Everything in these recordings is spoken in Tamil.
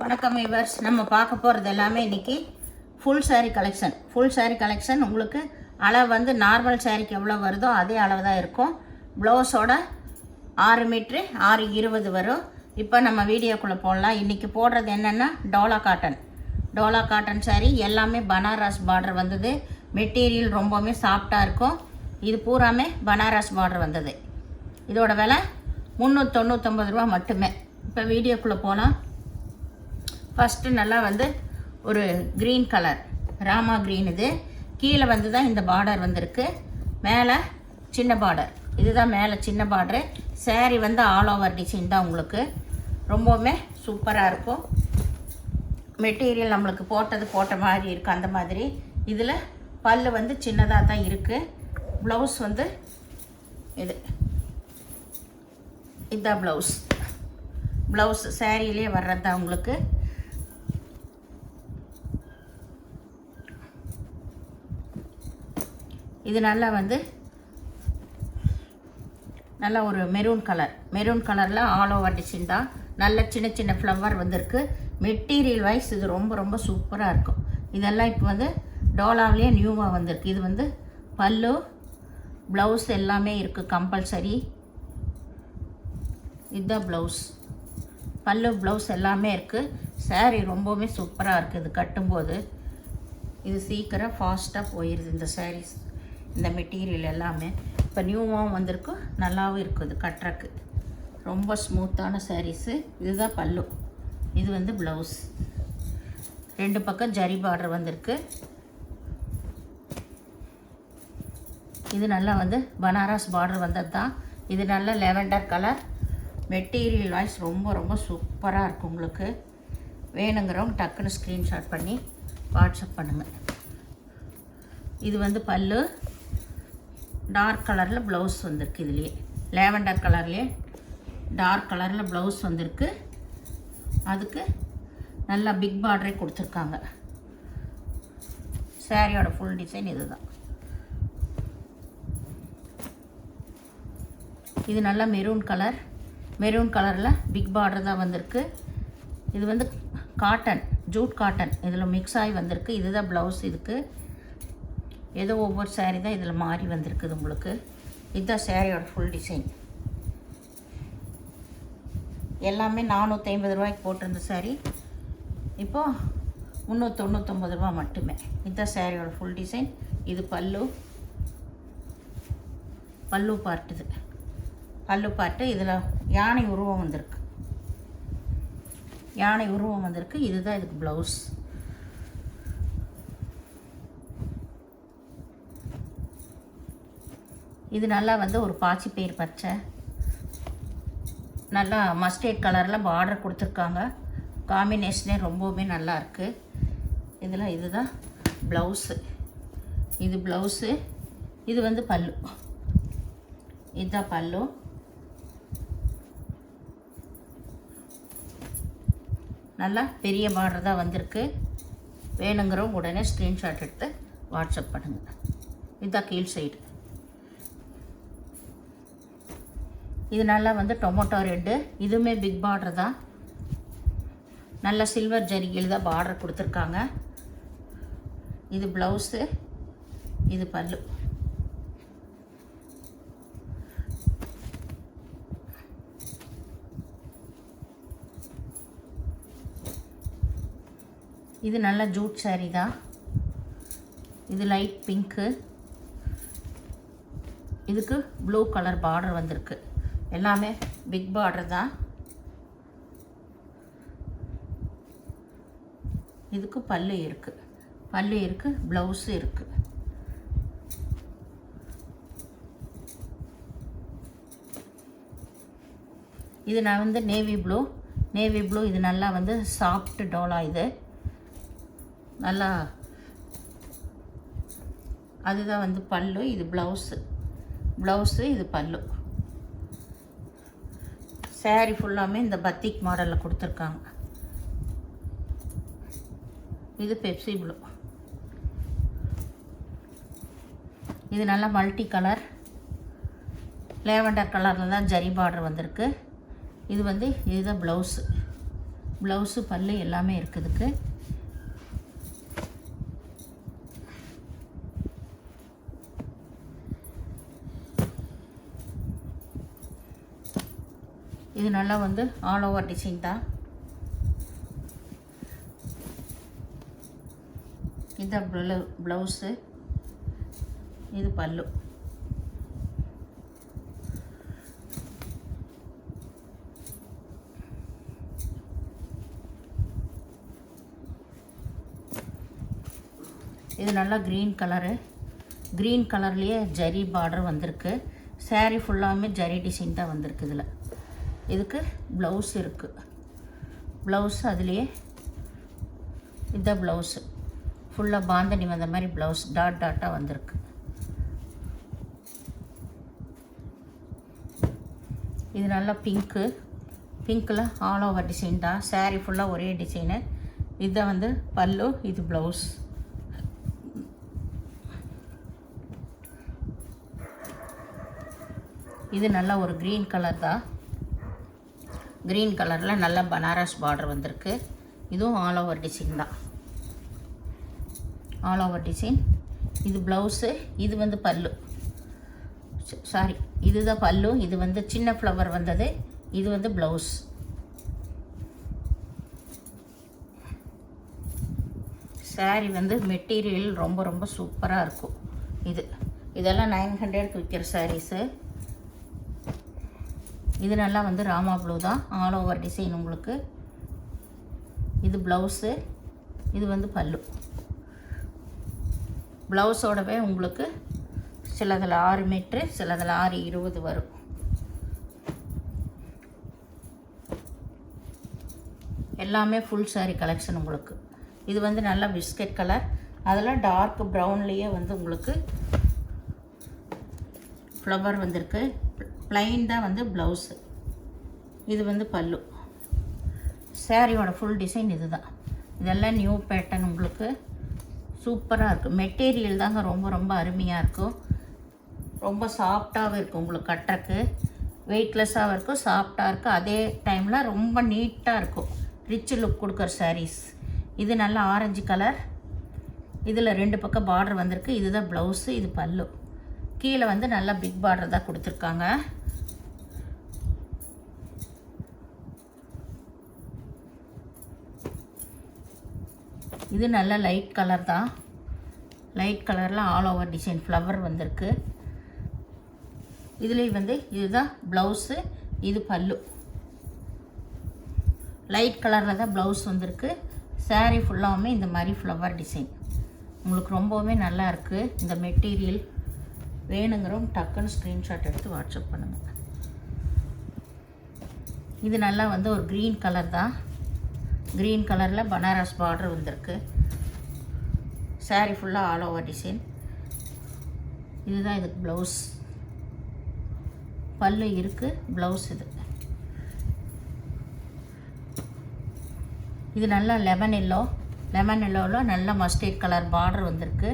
வணக்கம் விவர்ஸ். நம்ம பார்க்க போகிறது எல்லாமே இன்றைக்கி ஃபுல் saree கலெக்ஷன் உங்களுக்கு அளவு வந்து நார்மல் சாரீக்கு எவ்வளோ வருதோ அதே அளவு தான் இருக்கும். ப்ளவுஸோட 6 மீட்ரு 6:20 வரும். இப்போ நம்ம வீடியோக்குள்ளே போடலாம். இன்றைக்கி போடுறது என்னென்னா டோலா காட்டன் saree எல்லாமே பனாரஸ் பார்டர் வந்தது. மெட்டீரியல் ரொம்பவுமே சாஃப்டாக இருக்கும். இது பூராமே பனாரஸ் பார்டர் வந்தது. இதோட விலை 399 ரூபா மட்டுமே. இப்போ வீடியோக்குள்ளே போகலாம். ஃபஸ்ட்டு நல்லா வந்து ஒரு க்ரீன் கலர் ராமா க்ரீன், இது கீழே வந்து தான் இந்த பார்டர் வந்திருக்கு. மேலே சின்ன பார்டர், இதுதான் மேலே சின்ன பார்டரு. saree வந்து ஆல் ஓவர் டிசைன் தான். உங்களுக்கு ரொம்பவுமே சூப்பராக இருக்கும். மெட்டீரியல் நம்மளுக்கு போட்ட மாதிரி இருக்குது. அந்த மாதிரி இதில் பல்லு வந்து சின்னதாக தான் இருக்குது. ப்ளவுஸ் வந்து இதுதான் ப்ளவுஸ் சாரியிலே வர்றது தான் உங்களுக்கு. இது நல்லா வந்து நல்லா ஒரு மெரூன் கலரில் ஆல் ஓவர் டிசைன் தான். நல்ல சின்ன ஃப்ளவர் வந்திருக்கு. மெட்டீரியல் வைஸ் இது ரொம்ப சூப்பராக இருக்கும். இதெல்லாம் இப்போ வந்து டோலாவிலே நியூவாக வந்திருக்கு. இது வந்து பல்லு ப்ளவுஸ் எல்லாமே இருக்குது கம்பல்சரி. இதுதான் ப்ளவுஸ், பல்லு ப்ளவுஸ் எல்லாமே இருக்குது. saree ரொம்பவுமே சூப்பராக இருக்குது. இது கட்டும்போது இது சீக்கிரம் ஃபாஸ்ட்டாக போயிடுது. இந்த sarees இந்த மெட்டீரியல் எல்லாமே இப்போ நியூவாகவும் வந்திருக்கு, நல்லாவும் இருக்குது கட்டுறக்கு. ரொம்ப ஸ்மூத்தான சாரீஸு. இதுதான் பல்லு, இது வந்து ப்ளவுஸ். 2 பக்கம் ஜரி பார்டர் வந்திருக்கு. இது நல்லா வந்து பனாரஸ் பார்டர் வந்தது தான். இது நல்ல லெவெண்டர் கலர். மெட்டீரியல் வாய்ஸ் ரொம்ப சூப்பராக இருக்கும். உங்களுக்கு வேணுங்கிறவங்க டக்குன்னு ஸ்க்ரீன்ஷாட் பண்ணி வாட்ஸ்அப் பண்ணுங்கள். இது வந்து பல்லு டார்க் கலரில் ப்ளவுஸ் வந்திருக்கு. இதுலேயே லேவெண்டர் கலர்லேயே டார்க் கலரில் ப்ளவுஸ் வந்திருக்கு. அதுக்கு நல்லா பிக் பார்டரே கொடுத்துருக்காங்க. சாரியோட ஃபுல் டிசைன் இது தான். இது நல்லா மெரூன் கலரில் பிக் பார்டர் தான் வந்திருக்கு. இது வந்து ஜூட் காட்டன் இதில் மிக்ஸ் ஆகி வந்திருக்கு. இதுதான் ப்ளவுஸ். இதுக்கு ஏதோ ஒவ்வொரு saree தான் இதில் மாறி வந்திருக்குது உங்களுக்கு. இதுதான் சாரியோட ஃபுல் டிசைன். எல்லாமே 450 ரூபாய்க்கு போட்டிருந்த saree இப்போது 399 ரூபா மட்டுமே. இதுதான் சாரியோட ஃபுல் டிசைன். இது பல்லு பார்ட்டு. இதில் யானை உருவம் வந்திருக்கு. இதுதான் இதுக்கு ப்ளவுஸ். இது நல்லா வந்து ஒரு பாச்சி பயிர் பச்சை, நல்லா மஸ்டர்ட் கலரில் பார்டர் கொடுத்துருக்காங்க. காம்பினேஷனே ரொம்பவுமே நல்லா இருக்குது. இதுதான் ப்ளவுஸு. இது ப்ளவுஸு. இது வந்து பல்லு. இதுதான் பல்லு. நல்லா பெரிய பார்டர் தான் வந்திருக்கு. வேணுங்கிறவங்க உடனே ஸ்க்ரீன்ஷாட் எடுத்து வாட்ஸ்அப் பண்ணுங்கள். இதுதான் கீழ் சைடு. இது நல்லா வந்து டொமேட்டோ ரெட்டு. இதுவுமே பிக் பார்டர் தான். நல்ல சில்வர் ஜரிகையில் தான் பார்டர் கொடுத்துருக்காங்க. இது ப்ளவுஸு, இது பல்லு. இது நல்ல ஜூட் saree தான். இது லைட் பிங்க்கு. இதுக்கு ப்ளூ கலர் பார்டர் வந்திருக்கு. எல்லாமே பிக் பார்டர் தான். இதுக்கு பல்லு இருக்குது, ப்ளவுஸு இருக்குது. இது நான் வந்து நேவி ப்ளூ. இது நல்லா வந்து சாஃப்ட் டோலா. இது நல்லா அதுதான் வந்து பல்லு. இது ப்ளவுஸு இது பல்லு. saree ஃபுல்லாமே இந்த பத்திக் மாடலில் கொடுத்துருக்காங்க. இது பெப்சி ப்ளூ. இது நல்லா மல்டி கலர் லேவெண்டர் கலரில் தான் ஜரி பார்டர் வந்திருக்கு. இது வந்து இதுதான் ப்ளவுஸு. ப்ளவுஸு பல்லு எல்லாமே இருக்குதுக்கு. இது நல்லா வந்து ஆல் ஓவர் டிசைன் தான். இந்த ப்ளவுஸு, இது பல்லு. இது நல்லா க்ரீன் கலரு. க்ரீன் கலர்லேயே ஜரி பார்டர் வந்திருக்கு. சாரீ ஃபுல்லாமே ஜரி டிசைன் தான் வந்திருக்கு. இதில் இதுக்கு ப்ளவுஸ் இருக்குது. ப்ளவுஸ் அதுலேயே இதுதான் ப்ளவுஸு. ஃபுல்லாக பாந்தனி வந்த மாதிரி ப்ளவுஸ் டாட் டாட்டாக வந்திருக்கு. இது நல்லா பிங்க்கு. பிங்க்கில் ஆல் ஓவர் டிசைன் தான். சாரீ ஃபுல்லாக ஒரே டிசைனு. இதுதான் வந்து பல்லு, இது ப்ளவுஸ். இது நல்லா ஒரு க்ரீன் கலர் தான். க்ரீன் கலரில் நல்லா பனாரஸ் பார்டர் வந்திருக்கு. இதுவும் ஆல் ஓவர் டிசைன் தான். All over design. இது ப்ளவுஸு, இது வந்து பல்லு. சாரி, இதுதான் பல்லு. இது வந்து சின்ன ஃப்ளவர் வந்தது. இது வந்து ப்ளவுஸ். சாரீ வந்து மெட்டீரியல் ரொம்ப ரொம்ப சூப்பராக இருக்கும். இதெல்லாம் 900க்கு விற்கிற சாரீஸு. இது நல்லா வந்து ராமா ப்ளூ தான். ஆல் ஓவர் டிசைன் உங்களுக்கு. இது ப்ளவுஸு, இது வந்து பல்லு. ப்ளவுஸோடவே உங்களுக்கு சிலதில் 6 மீட்ரு, சிலதில் 6:20 வரும். எல்லாமே ஃபுல் சாரீ கலெக்ஷன் உங்களுக்கு. இது வந்து நல்லா பிஸ்கட் கலர். அதெல்லாம் டார்க் ப்ரௌன்லேயே வந்து உங்களுக்கு ஃப்ளவர் வந்திருக்கு. ப்ளைன் தான் வந்து ப்ளவுஸு. இது வந்து பல்லு. சாரியோட ஃபுல் டிசைன் இது தான். இதெல்லாம் நியூ பேட்டர்ன் உங்களுக்கு. சூப்பராக இருக்கும். மெட்டீரியல் தாங்க ரொம்ப ரொம்ப அருமையாக இருக்கும். ரொம்ப சாஃப்டாகவும் இருக்கும் உங்களுக்கு கட்டுறக்கு. வெயிட்லெஸ்ஸாகவும் இருக்கும், சாஃப்டாக இருக்கும். அதே டைமில் ரொம்ப நீட்டாக இருக்கும். ரிச் லுக் கொடுக்குற சாரீஸ். இது நல்லா ஆரஞ்சு கலர். இதில் 2 பக்கம் பார்டர் வந்திருக்கு. இதுதான் ப்ளவுஸு, இது பல்லு. கீழே வந்து நல்லா பிக் பார்டர் தான் கொடுத்துருக்காங்க. இது நல்ல லைட் கலர் தான். லைட் கலரில் ஆல் ஓவர் டிசைன் ஃப்ளவர் வந்திருக்கு. இதுலேயும் வந்து இதுதான் ப்ளவுஸு, இது பல்லு. லைட் கலரில் தான் ப்ளவுஸ் வந்திருக்கு. சாரீ ஃபுல்லாமே இந்த மாதிரி ஃப்ளவர் டிசைன் உங்களுக்கு ரொம்பவுமே நல்லா இருக்குது. இந்த மெட்டீரியல் வேணுங்கிறவங்க டக்குன்னு ஸ்க்ரீன்ஷாட் எடுத்து வாட்ஸ்அப் பண்ணுங்கள். இது நல்லா வந்து ஒரு க்ரீன் கலர் தான். க்ரீன் கலரில் பனாரஸ் பார்டர் வந்திருக்கு. சாரீ ஃபுல்லாக ஆல் ஓவர் டிசைன். இதுதான் இதுக்கு ப்ளவுஸ். பல்லு இருக்குது, ப்ளவுஸ் இது. இது நல்லா லெமன் எல்லோவில் நல்ல மஸ்டர்ட் கலர் பார்டர் வந்திருக்கு.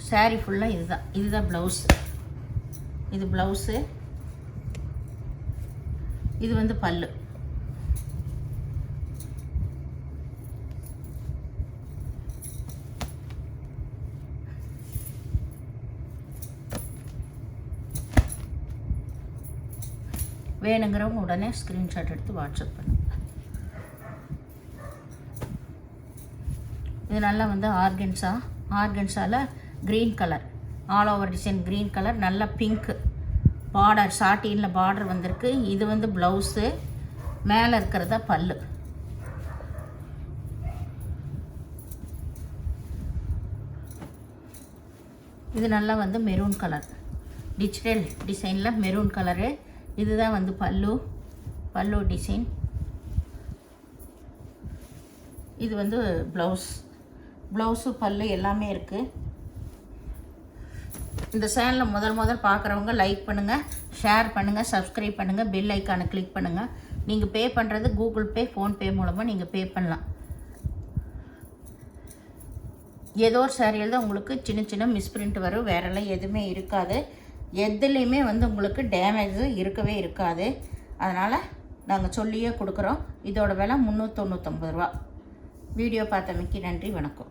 சாரீ ஃபுல்லாக இதுதான் ப்ளவுஸு. இது ப்ளவுஸு, இது வந்து பல்லு. வேணுங்கிறவங்க உடனே ஸ்க்ரீன்ஷாட் எடுத்து வாட்ஸ்அப் பண்ணுங்கள். இது நல்லா வந்து ஆர்கன்ஸாவில் green colour all over design. Green colour நல்லா பிங்க்கு பார்டர், சாட்டினில் பார்டர் வந்திருக்கு. இது வந்து ப்ளவுஸு, மேலே இருக்கிறதா பல்லு. இது நல்லா வந்து மெரூன் கலர், டிஜிட்டல் டிசைனில் மெரூன் கலரு. இதுதான் வந்து பல்லு டிசைன். இது வந்து ப்ளவுஸு பல்லு எல்லாமே இருக்குது. இந்த சேனலில் முதல் பார்க்குறவங்க லைக் பண்ணுங்கள், ஷேர் பண்ணுங்கள், சப்ஸ்கிரைப் பண்ணுங்கள், பெல் ஐக்கானை கிளிக் பண்ணுங்கள். நீங்கள் பே பண்ணுறது கூகுள் பே, ஃபோன்பே மூலமாக நீங்கள் பே பண்ணலாம். ஏதோ ஒரு சாரியில் தான் உங்களுக்கு சின்ன மிஸ்பிரிண்ட் வரும், வேறெல்லாம் எதுவுமே இருக்காது. எதுலேயுமே வந்து உங்களுக்கு டேமேஜ் இருக்கவே இருக்காது. அதனால் நாங்கள் சொல்லியே கொடுக்குறோம். இதோட விலை 399 ரூபா. வீடியோ பார்த்தமைக்கு நன்றி, வணக்கம்.